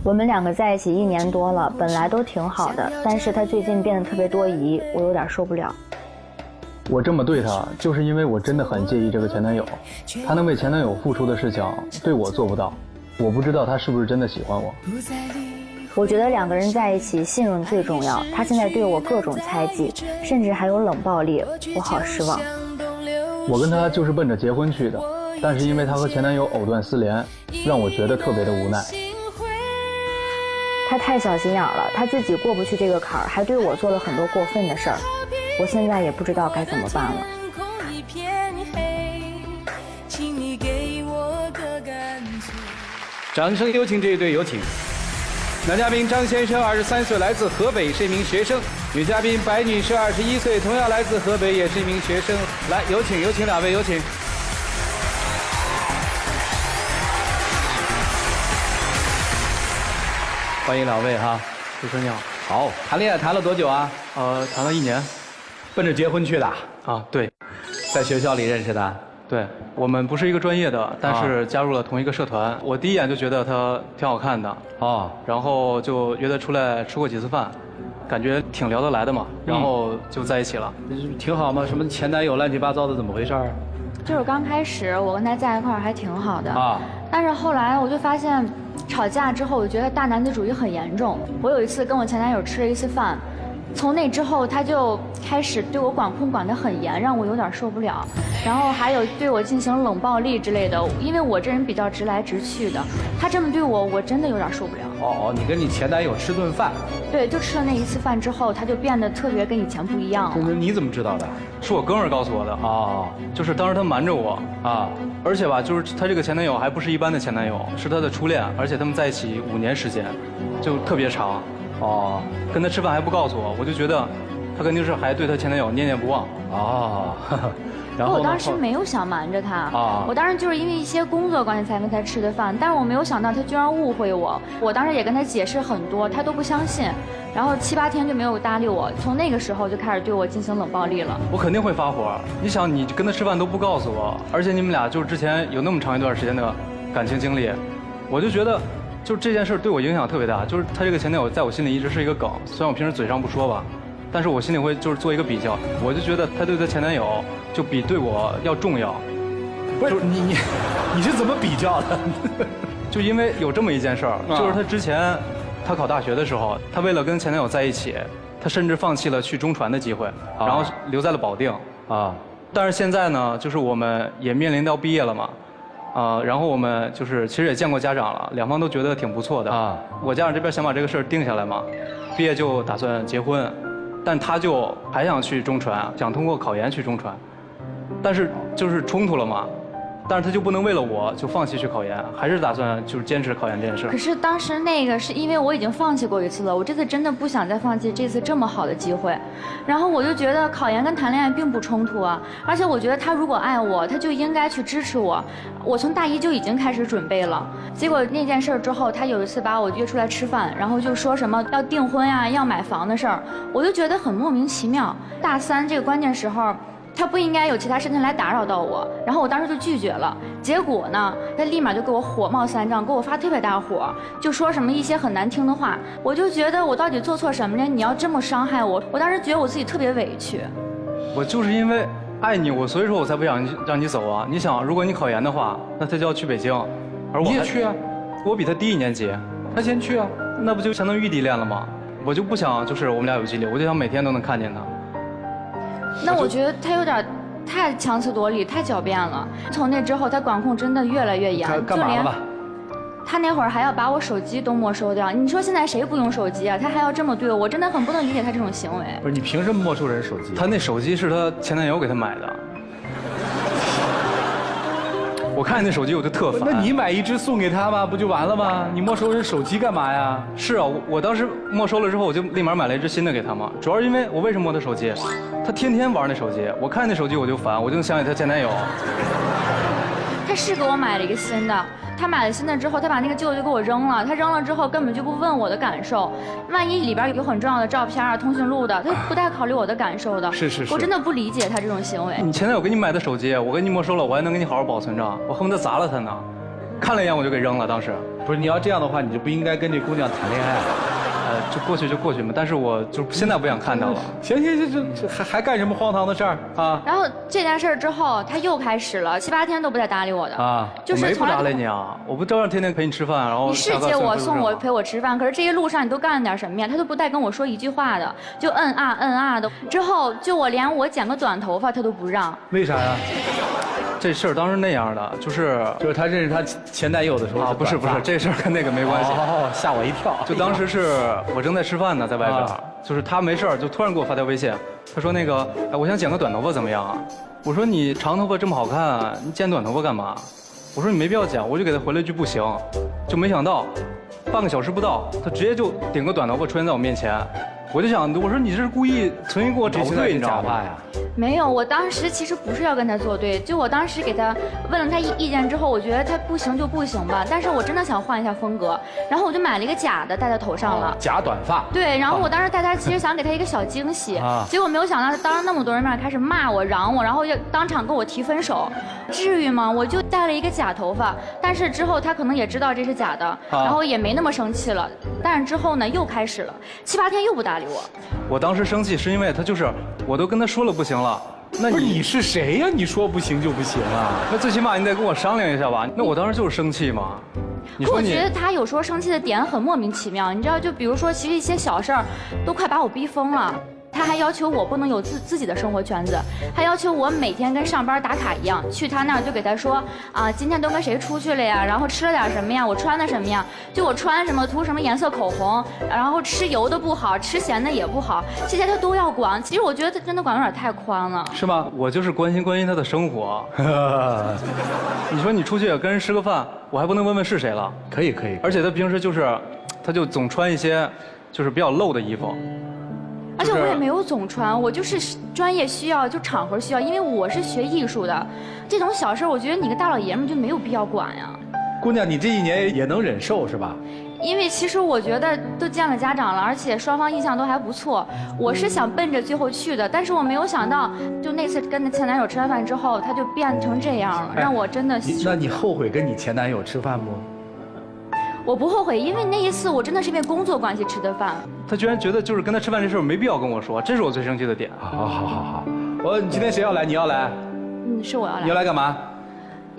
我们2个在一起1年多了，本来都挺好的，但是他最近变得特别多疑，我有点受不了。我这么对他，就是因为我真的很介意这个前男友，他能为前男友付出的事情，对我做不到。我不知道他是不是真的喜欢我。我觉得2个人在一起，信任最重要。他现在对我各种猜忌，甚至还有冷暴力，我好失望。我跟他就是奔着结婚去的，但是因为他和前男友藕断丝连，让我觉得特别的无奈。他太小心眼了，他自己过不去这个坎儿，还对我做了很多过分的事儿。我现在也不知道该怎么办了。掌声有请这一对有请。男嘉宾张先生23岁，来自河北，是一名学生；女嘉宾白女士21岁，同样来自河北，也是一名学生。来，有请2位，有请。欢迎2位哈，主持人你好。好，谈恋爱谈了多久啊？谈了1年。奔着结婚去的？啊，对。在学校里认识的？对，我们不是一个专业的，但是加入了同一个社团。我第一眼就觉得他挺好看的，然后就约他出来吃过几次饭，感觉挺聊得来的嘛，然后就在一起了。挺好嘛，什么前男友乱七八糟的，怎么回事？就是刚开始我跟他在一块儿还挺好的但是后来我就发现，吵架之后我觉得大男子主义很严重。我有一次跟我前男友吃了一次饭。从那之后，他就开始对我管控管得很严，让我有点受不了。然后还有对我进行冷暴力之类的，因为我这人比较直来直去的，他这么对我，我真的有点受不了。你跟你前男友吃顿饭？对，就吃了那一次饭之后，他就变得特别跟以前不一样了。你怎么知道的？是我哥们儿告诉我的就是当时他瞒着我而且吧，就是他这个前男友还不是一般的前男友，是他的初恋，而且他们在一起5年时间，就特别长。跟他吃饭还不告诉我，我就觉得他肯定是还对他前男友念念不忘。然后我当时没有想瞒着他我当时就是因为一些工作关系才跟他吃的饭，但是我没有想到他居然误会我。我当时也跟他解释很多，他都不相信，然后7、8天就没有搭理我。从那个时候就开始对我进行冷暴力了。我肯定会发火。你想，你跟他吃饭都不告诉我，而且你们俩就是之前有那么长一段时间的感情经历，我就觉得。就是这件事对我影响特别大，就是他这个前男友在我心里一直是一个梗，虽然我平时嘴上不说吧，但是我心里会就是做一个比较，我就觉得他对他前男友就比对我要重要。不是你是怎么比较的？就因为有这么一件事儿，就是他之前他考大学的时候，他为了跟前男友在一起，他甚至放弃了去中传的机会，然后留在了保定但是现在呢，就是我们也面临到毕业了嘛。然后我们就是其实也见过家长了，2方都觉得挺不错的我家长这边想把这个事儿定下来嘛，毕业就打算结婚，但他就还想去中传，想通过考研去中传，但是就是冲突了嘛。但是他就不能为了我就放弃去考研，还是打算就是坚持考研这件事。可是当时那个是因为我已经放弃过一次了，我这次真的不想再放弃这次这么好的机会。然后我就觉得考研跟谈恋爱并不冲突而且我觉得他如果爱我，他就应该去支持我。我从大1就已经开始准备了。结果那件事之后，他有一次把我约出来吃饭，然后就说什么要订婚要买房的事儿，我就觉得很莫名其妙。大3这个关键时候。他不应该有其他事情来打扰到我，然后我当时就拒绝了。结果呢，他立马就给我火冒三丈，给我发特别大火，就说什么一些很难听的话。我就觉得我到底做错什么了？你要这么伤害我？我当时觉得我自己特别委屈。我就是因为爱你，所以说我才不想让你走你想，如果你考研的话，那他就要去北京，而我你也去我比他低1年级，他先去那不就相当于异地恋了吗？我就不想就是我们俩有距离，我就想每天都能看见他。那我觉得他有点太强词夺理，太狡辩了。从那之后，他管控真的越来越严，干嘛了吧？他那会儿还要把我手机都没收掉。你说现在谁不用手机他还要这么对我，我真的很不能理解他这种行为。不是你凭什么没收人手机？他那手机是他前男友给他买的。我看见那手机我就特烦。那你买一只送给他吗？不就完了吗？你没收人手机干嘛呀？是我当时没收了之后，我就立马买了一只新的给他嘛。主要是因为我为什么摸他手机？他天天玩那手机，我看那手机我就烦，我就想起他前男友。他是给我买了一个新的，他买了新的之后，他把那个旧的就给我扔了。他扔了之后根本就不问我的感受，万一里边有很重要的照片通讯录的，他不太考虑我的感受的。是，我真的不理解他这种行为。你前男友给你买的手机，我给你没收了，我还能给你好好保存着，我恨不得砸了他呢。看了一眼我就给扔了，当时。不是，你要这样的话，你就不应该跟这姑娘谈恋爱。就过去就过去嘛，但是我就现在不想看到了。行，这还干什么荒唐的事儿啊？然后这件事儿之后，他又开始了，7、8天都不带搭理我的啊，就是没不搭理你啊，我不照样天天陪你吃饭，然后你是接我送我陪我吃饭，可是这一路上你都干了点什么呀？他都不带跟我说一句话的，就嗯啊的。之后就连我剪个短头发他都不让，为啥呀？这事儿当时那样的，就是他认识他前男友的时候啊，不是，这事儿跟那个没关系。哦，吓我一跳。就当时是我正在吃饭呢，在外边，就是他没事就突然给我发条微信，他说那个，哎，我想剪个短头发怎么样啊？我说你长头发这么好看，你剪短头发干嘛？我说你没必要剪，我就给他回了一句不行，就没想到，半个小时不到，他直接就顶个短头发出现在我面前。我就想，我说你这是故意存心给我找不对，你知道吗？没有，我当时其实不是要跟他作对，就我当时给他问了他意见之后，我觉得他不行就不行吧，但是我真的想换一下风格，然后我就买了一个假的戴在头上了，假短发。对，然后我当时带他其实想给他一个小惊喜，结果没有想到他当着那么多人面开始骂我、嚷我，然后要当场跟我提分手，至于吗？我就戴了一个假头发，但是之后他可能也知道这是假的，然后也没那么生气了，但是之后呢又开始了，7、8天又不搭理我。我当时生气是因为他就是我都跟他说了不行了。那你是谁呀？你说不行就不行啊？那最起码你得跟我商量一下吧。那我当时就是生气嘛。我觉得他有时候生气的点很莫名其妙，你知道，就比如说，其实一些小事儿都快把我逼疯了。他还要求我不能有自己的生活圈子，还要求我每天跟上班打卡一样，去他那儿就给他说啊，今天都跟谁出去了呀，然后吃了点什么呀，我穿的什么呀，就我穿什么涂什么颜色口红，然后吃油的不好，吃咸的也不好，这些他都要管。其实我觉得他真的管有点太宽了。是吗？我就是关心他的生活。你说你出去跟人吃个饭，我还不能问问是谁了？可以。而且他平时就是，他就总穿一些就是比较露的衣服。而且我也没有总穿，我就是专业需要，就场合需要，因为我是学艺术的，这种小事我觉得你个大老爷们就没有必要管呀。姑娘，你这1年也能忍受是吧？因为其实我觉得都见了家长了，而且双方印象都还不错，我是想奔着最后去的，但是我没有想到，就那次跟前男友吃完饭之后，他就变成这样了，让我真的。那你后悔跟你前男友吃饭不？我不后悔，因为那一次我真的是因为工作关系吃的饭。他居然觉得就是跟他吃饭这事儿没必要跟我说，这是我最生气的点。好，你今天谁要来？你要来？是我要来。你要来干嘛？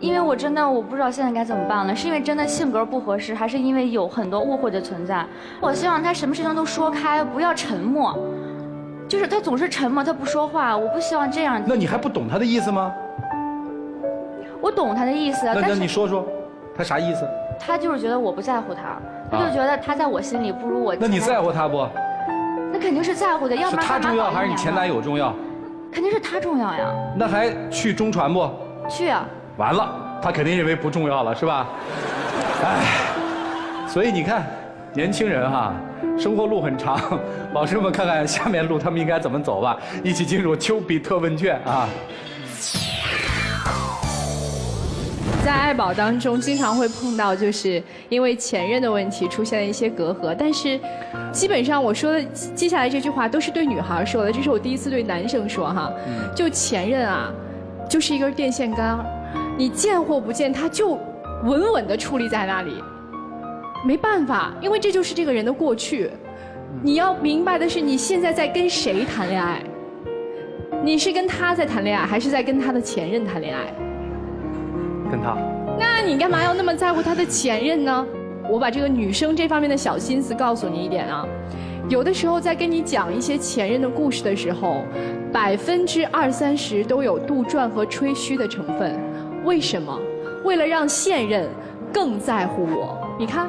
因为我真的我不知道现在该怎么办了，是因为真的性格不合适，还是因为有很多误会的存在？我希望他什么事情都说开，不要沉默。就是他总是沉默，他不说话，我不希望这样。那你还不懂他的意思吗？我懂他的意思，那你说说，他啥意思？他就是觉得我不在乎他，他就觉得他在我心里不如我。那你在乎他不？那肯定是在乎的，要不然是他重要还是你前男友重要？肯定是他重要呀。那还去中传不？去啊。完了，他肯定认为不重要了，是吧？哎，所以你看，年轻人哈，生活路很长，老师们看看下面路他们应该怎么走吧。一起进入丘比特问卷啊。在爱宝当中，经常会碰到，就是因为前任的问题出现了一些隔阂。但是，基本上我说的接下来这句话都是对女孩说的，这是我第一次对男生说哈。就前任啊，就是一根电线杆，你见或不见，他就稳稳地矗立在那里，没办法，因为这就是这个人的过去。你要明白的是，你现在在跟谁谈恋爱？你是跟他在谈恋爱，还是在跟他的前任谈恋爱？跟他，那你干嘛要那么在乎他的前任呢？我把这个女生这方面的小心思告诉你一点啊，有的时候在跟你讲一些前任的故事的时候，20%、30%都有杜撰和吹嘘的成分。为什么？为了让现任更在乎我。你看，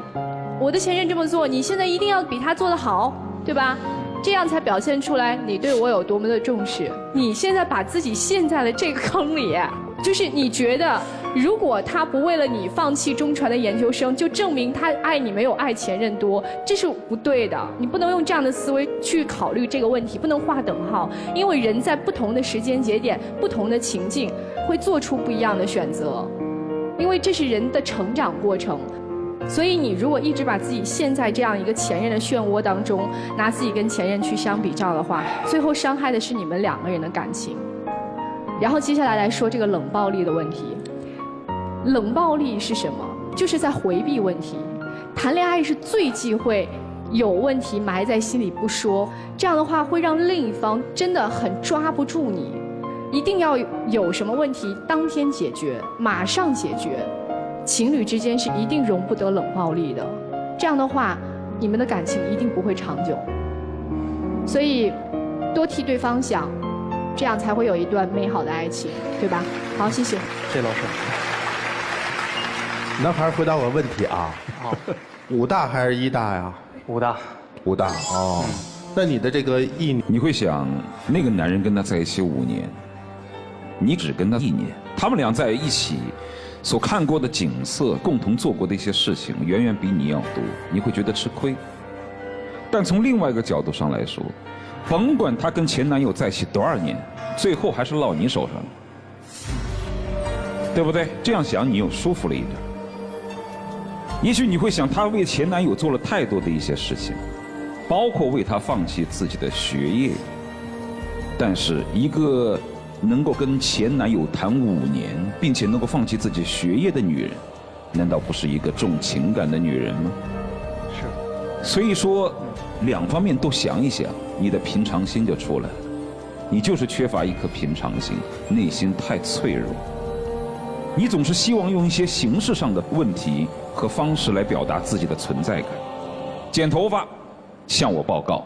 我的前任这么做，你现在一定要比他做得好，对吧？这样才表现出来你对我有多么的重视。你现在把自己陷在了这个坑里，就是你觉得，如果他不为了你放弃中传的研究生，就证明他爱你没有爱前任多，这是不对的。你不能用这样的思维去考虑这个问题，不能划等号。因为人在不同的时间节点、不同的情境，会做出不一样的选择，因为这是人的成长过程。所以你如果一直把自己陷在这样一个前任的漩涡当中，拿自己跟前任去相比较的话，最后伤害的是你们2个人的感情。然后接下来说这个冷暴力的问题。冷暴力是什么？就是在回避问题。谈恋爱是最忌讳有问题埋在心里不说，这样的话会让另一方真的很抓不住你。一定要有什么问题当天解决，马上解决。情侣之间是一定容不得冷暴力的，这样的话，你们的感情一定不会长久。所以，多替对方想，这样才会有一段美好的爱情，对吧？好，谢谢。谢谢老师。男孩回答我问题啊。好。武大还是医大呀？武大。武大哦。那你的这个你会想，那个男人跟他在一起5年，你只跟他1年，他们俩在一起所看过的景色，共同做过的一些事情，远远比你要多，你会觉得吃亏。但从另外一个角度上来说，甭管她跟前男友在一起多少年，最后还是落你手上，对不对？这样想你又舒服了一点。也许你会想，她为前男友做了太多的一些事情，包括为他放弃自己的学业。但是一个能够跟前男友谈5年，并且能够放弃自己学业的女人，难道不是一个重情感的女人吗？是。所以说，两方面都想一想，你的平常心就出来了。你就是缺乏一颗平常心，内心太脆弱。你总是希望用一些形式上的问题和方式来表达自己的存在感。剪头发，向我报告；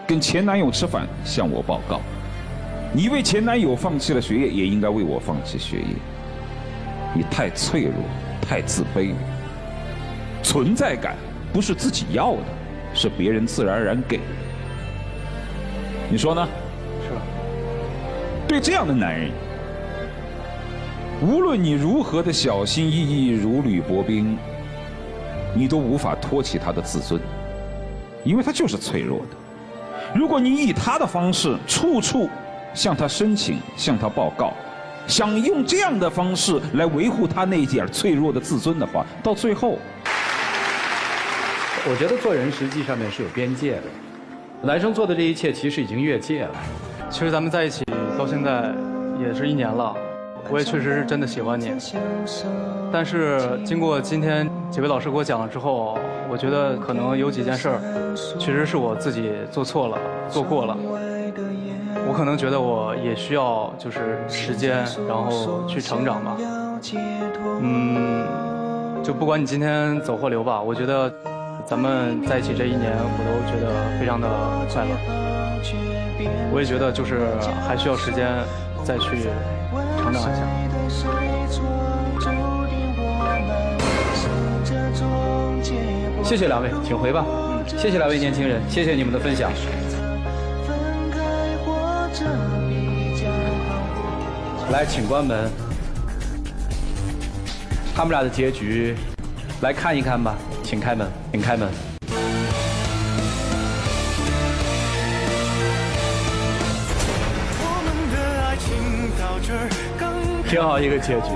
跟前男友吃饭，向我报告。你为前男友放弃了学业，也应该为我放弃学业。你太脆弱，太自卑了。存在感不是自己要的，是别人自然而然给的。你说呢？是。对这样的男人，无论你如何的小心翼翼、如履薄冰，你都无法托起他的自尊，因为他就是脆弱的。如果你以他的方式处处向他申请、向他报告，想用这样的方式来维护他那点脆弱的自尊的话，到最后，我觉得做人实际上面是有边界的。男生做的这一切其实已经越界了。其实咱们在一起到现在也是1年了，我也确实是真的喜欢你。但是经过今天几位老师给我讲了之后，我觉得可能有几件事儿，确实是我自己做错了、做过了。我可能觉得我也需要就是时间，然后去成长吧。就不管你今天走或留吧，我觉得咱们在一起这1年，我都觉得非常的快乐。我也觉得就是还需要时间再去成长一下。谢谢两位，请回吧。谢谢两位年轻人，谢谢你们的分享。来，请关门。他们俩的结局，来看一看吧。请开门，请开门。挺好一个结局。